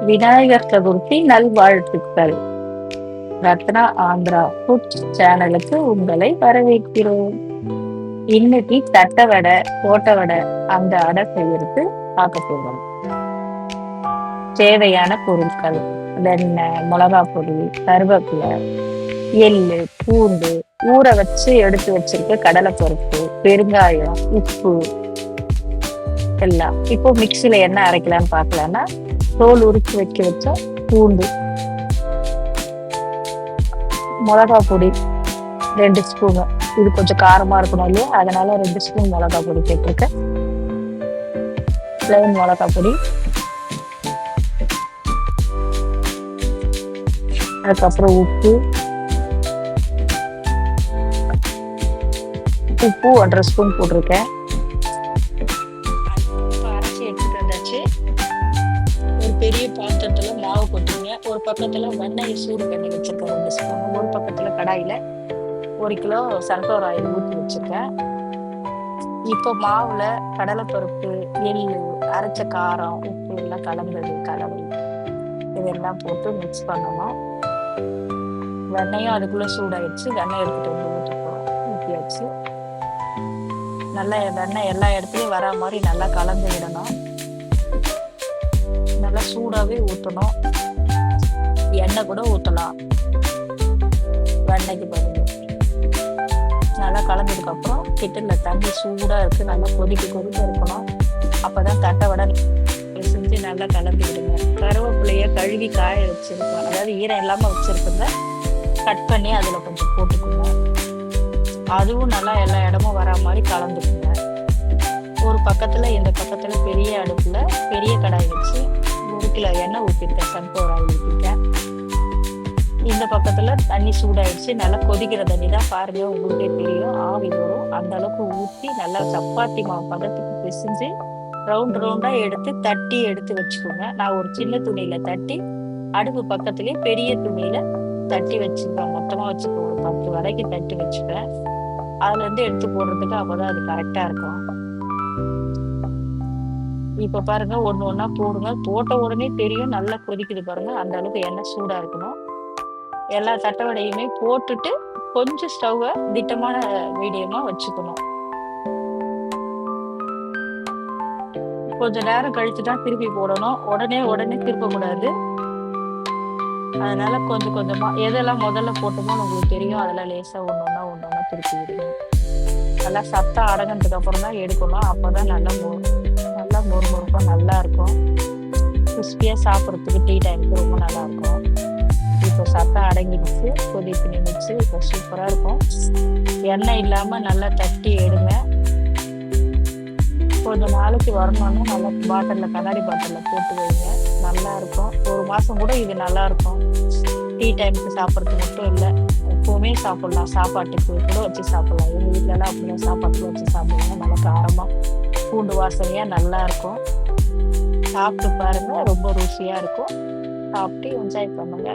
விநாயகர் சதுர்த்தி நல்வாழ்த்துக்கள். ரத்னா ஆந்திரா ஃபுட் சேனலுக்கு உங்களை வரவேற்கிறோம். இன்னைக்கு தட்டை வடை, ஓட்டை வடை, அந்த அடை செய்யறது பார்க்க போறோம். தேவையான பொருட்கள்: வெண்ணெய், மிளகாய் பொடி, கருவேப்பிலை, எள்ளு, பூண்டு, ஊற வச்சு எடுத்து வச்சிருக்க கடலைப்பருப்பு, பெருங்காயம், உப்பு எல்லாம். இப்போ மிக்சியில என்ன அரைக்கலாம்னு பார்க்கலாம்னா, தோல் உரிச்சு வைக்க வச்ச பூண்டு, மிளகாய் பொடி 2 ஸ்பூனு. இது கொஞ்சம் காரமா இருக்கணும் இல்லையா, அதனால 2 ஸ்பூன் மிளகாய் பொடி சேர்த்துருக்கேன். பிளைன் மிளகாய் பொடி, அதுக்கப்புறம் உப்பு 1.5 ஸ்பூன் போட்டிருக்கேன். அரைச்சி எடுத்துட்டு வந்தாச்சு. ஒரு பெரிய பாத்திரத்துல மாவு கொட்டுங்க. ஒரு பக்கத்துல வெண்ணெய் சூடு பண்ணி வச்சிருக்கேன் 2 ஸ்பூன். ஒரு பக்கத்துல கடாயில 1 கிலோ சன்ஃப்ளவர் ஆயில் ஊற்றி வச்சிருக்கேன். இப்போ மாவுல கடலைப்பருப்பு, எள்ளு, அரைச்ச காரம், உப்பு எல்லாம் கலந்தது கலவை இதெல்லாம் போட்டு மிக்ஸ் பண்ணணும். வெண்ணெயும் அதுக்குள்ள சூடாயிடுச்சு. வெண்ணெய் எடுத்துட்டு வந்து ஊற்றியாச்சு. நல்லா வெண்ணெய் எல்லா இடத்துலயும் வரா மாதிரி நல்லா கலந்து விடணும். நல்லா சூடாவே ஊற்றணும். எண்ணெய் கூட ஊற்றலாம் வெண்ணெய்க்கு பதில். நல்லா கலந்ததுக்கு அப்புறம் கிட்டல தண்ணி சூடா இருக்கு, நல்லா கொதிக்க இருக்கணும். அப்பதான் தட்டை வடை செஞ்சு நல்லா கலந்து விடுங்க. கருவேப்பிலைய கழுவி காய வச்சிருக்கோம், அதாவது ஈரம் இல்லாம வச்சிருக்கோங்க. கட் பண்ணி அதுல கொஞ்சம் போட்டுக்கோங்க. அதுவும் நல்லா எல்லா இடமும் வரா மாதிரி கலந்துக்குங்க. ஒரு பக்கத்துல இந்த பக்கத்துல பெரிய அடுப்புல பெரிய கடாய் வச்சு 1 கிலோ எண்ணெய் ஊற்றிருக்கேன், சன்ஃப்ளவர் ஆயில் ஊற்றிருக்கேன். இந்த பக்கத்துல தண்ணி சூடாயிடுச்சு. நல்லா கொதிக்கிற தண்ணி தான், பாருங்க உங்களுக்கே தெரியும், ஆவி வரும். அந்த அளவுக்கு ஊற்றி நல்லா சப்பாத்தி மாவு பதத்துக்கு பிசைஞ்சு ரவுண்டா எடுத்து வச்சுக்கோங்க. நான் ஒரு சின்ன துணியில தட்டி அடுப்பு பக்கத்துலயே பெரிய துணியில தட்டி வச்சுப்பேன். மொத்தமா வச்சுப்பேன். ஒரு 10 வரைக்கும் தட்டி வச்சுப்பேன். அதுல இருந்து எடுத்து போடுறதுக்கு அப்பதான் அது கரெக்டா இருக்கும். இப்ப பாருங்க, ஒண்ணா போடுங்க. போட்ட உடனே தெரியும் நல்லா கொதிக்குது பாருங்க. அந்த அளவுக்கு எண்ணெய் சூடா இருக்கணும். எல்லா தட்டை வடையுமே போட்டுட்டு கொஞ்சம் ஸ்டவ்வை திட்டமான மீடியமா வச்சுக்கணும். கொஞ்ச நேரம் கழிச்சுதான் திருப்பி போடணும். உடனே திருப்ப கூடாது. அதனால கொஞ்சம் கொஞ்சமா எதெல்லாம் முதல்ல போட்டோமோ உங்களுக்கு தெரியும். அதெல்லாம் லேசா ஒன்னொன்னா திருப்பி விடுங்க. நல்லா சத்தம் அடங்கினதுக்கு அப்புறம் தான் எடுக்கணும். அப்பதான் நல்லா மொறுமொறுப்பா நல்லா இருக்கும். கிறிஸ்பியா சாப்பிட்றதுக்கு டீ டைமுக்கு ரொம்ப நல்லா இருக்கும். இப்போ சத்தம் அடங்கிடுச்சு, கொதிப்பு நின்றுச்சு. இப்போ சூப்பரா இருக்கும். எண்ணெய் இல்லாம நல்லா தட்டி எடுங்க. கொஞ்சம் நாளைக்கு வரணும்னு நல்லா பாட்டில்ல, கண்ணாடி பாட்டில்ல போட்டு வைங்க. நல்லா இருக்கும். 1 மாசம் கூட இது நல்லா இருக்கும். டீ டைமுக்கு சாப்பிட்றதுக்கு மட்டும் இல்லை, எப்பவுமே சாப்பிடலாம். சாப்பாட்டுக்கு கூட வச்சு சாப்பிடலாம். எங்க வீட்டுல எல்லாம் அப்படியே சாப்பாட்டுக்கு வச்சு சாப்பிடுவாங்க. நல்லா காரமா பூண்டு வாசனையா நல்லா இருக்கும். சாப்பிட்டு பாருங்க, ரொம்ப ருசியா இருக்கும். சாப்பிட்டு என்ஜாய் பண்ணுங்க.